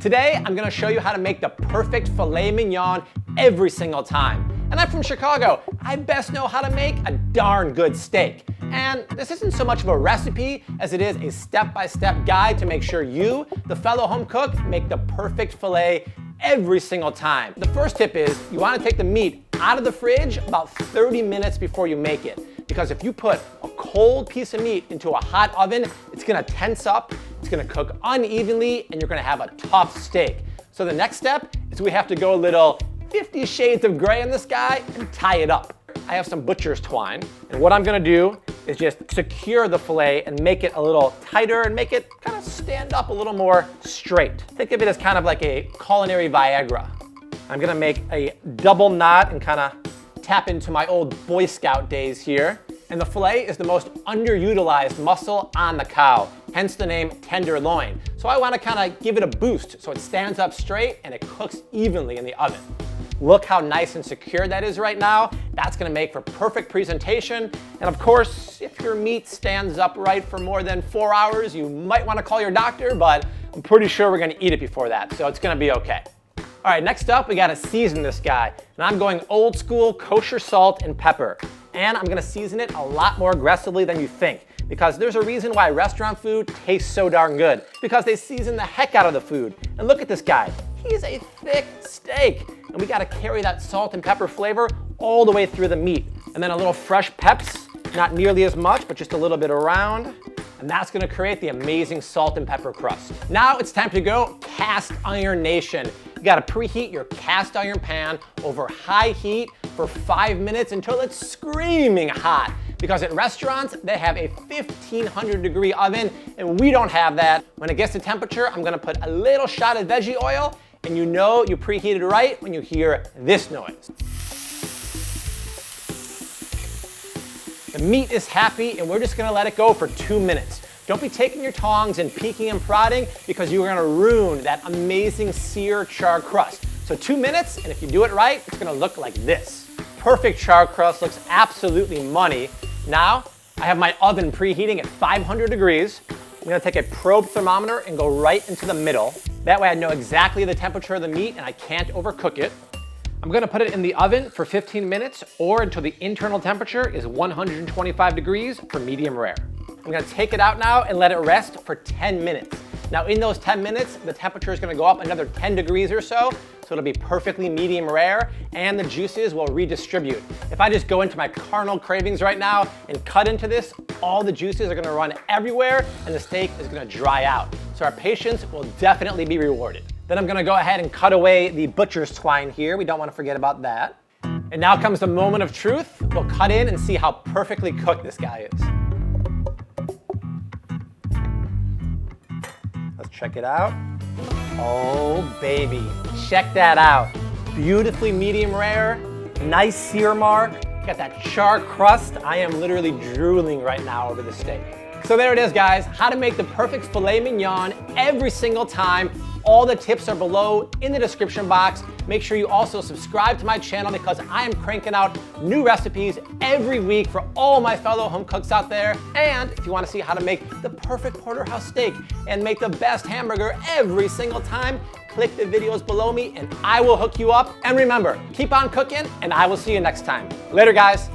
Today, I'm gonna show you how to make the perfect filet mignon every single time. And I'm from Chicago. I best know how to make a darn good steak. And this isn't so much of a recipe as it is a step-by-step guide to make sure you, the fellow home cook, make the perfect filet every single time. The first tip is you wanna take the meat out of the fridge about 30 minutes before you make it. Because if you put a cold piece of meat into a hot oven, it's gonna tense up, it's gonna cook unevenly, and you're gonna have a tough steak. So the next step is we have to go a little 50 shades of gray in this guy and tie it up. I have some butcher's twine, and what I'm gonna do is just secure the filet and make it a little tighter and make it kind of stand up a little more straight. Think of it as kind of like a culinary Viagra. I'm gonna make a double knot and kind of tap into my old Boy Scout days here. And the filet is the most underutilized muscle on the cow, hence the name tenderloin. So I wanna kinda give it a boost so it stands up straight and it cooks evenly in the oven. Look how nice and secure that is right now. That's gonna make for perfect presentation. And of course, if your meat stands upright for more than 4 hours, you might wanna call your doctor, but I'm pretty sure we're gonna eat it before that, so it's gonna be okay. All right, next up, we gotta season this guy. And I'm going old school kosher salt and pepper. And I'm gonna season it a lot more aggressively than you think, because there's a reason why restaurant food tastes so darn good, because they season the heck out of the food. And look at this guy, he's a thick steak. And we gotta carry that salt and pepper flavor all the way through the meat. And then a little fresh peps, not nearly as much, but just a little bit around. And that's gonna create the amazing salt and pepper crust. Now it's time to go cast iron nation. You gotta preheat your cast iron pan over high heat for 5 minutes until it's screaming hot. Because at restaurants, they have a 1500 degree oven, and we don't have that. When it gets to temperature, I'm gonna put a little shot of veggie oil, and you know you preheated right when you hear this noise. The meat is happy, and we're just gonna let it go for 2 minutes. Don't be taking your tongs and peeking and prodding, because you're gonna ruin that amazing sear char crust. So 2 minutes, and if you do it right, it's gonna look like this. Perfect char crust, looks absolutely money. Now, I have my oven preheating at 500 degrees. I'm gonna take a probe thermometer and go right into the middle. That way I know exactly the temperature of the meat and I can't overcook it. I'm gonna put it in the oven for 15 minutes or until the internal temperature is 125 degrees for medium rare. I'm gonna take it out now and let it rest for 10 minutes. Now in those 10 minutes, the temperature is gonna go up another 10 degrees or so it'll be perfectly medium rare and the juices will redistribute. If I just go into my carnal cravings right now and cut into this, all the juices are gonna run everywhere and the steak is gonna dry out. So our patience will definitely be rewarded. Then I'm gonna go ahead and cut away the butcher's twine here. We don't wanna forget about that. And now comes the moment of truth. We'll cut in and see how perfectly cooked this guy is. Let's check it out. Oh, baby. Check that out. Beautifully medium rare, nice sear mark, got that char crust. I am literally drooling right now over the steak. So there it is, guys. How to make the perfect filet mignon every single time. All the tips are below in the description box. Make sure you also subscribe to my channel because I am cranking out new recipes every week for all my fellow home cooks out there. And if you want to see how to make the perfect porterhouse steak and make the best hamburger every single time, click the videos below me and I will hook you up. And remember, keep on cooking and I will see you next time. Later, guys.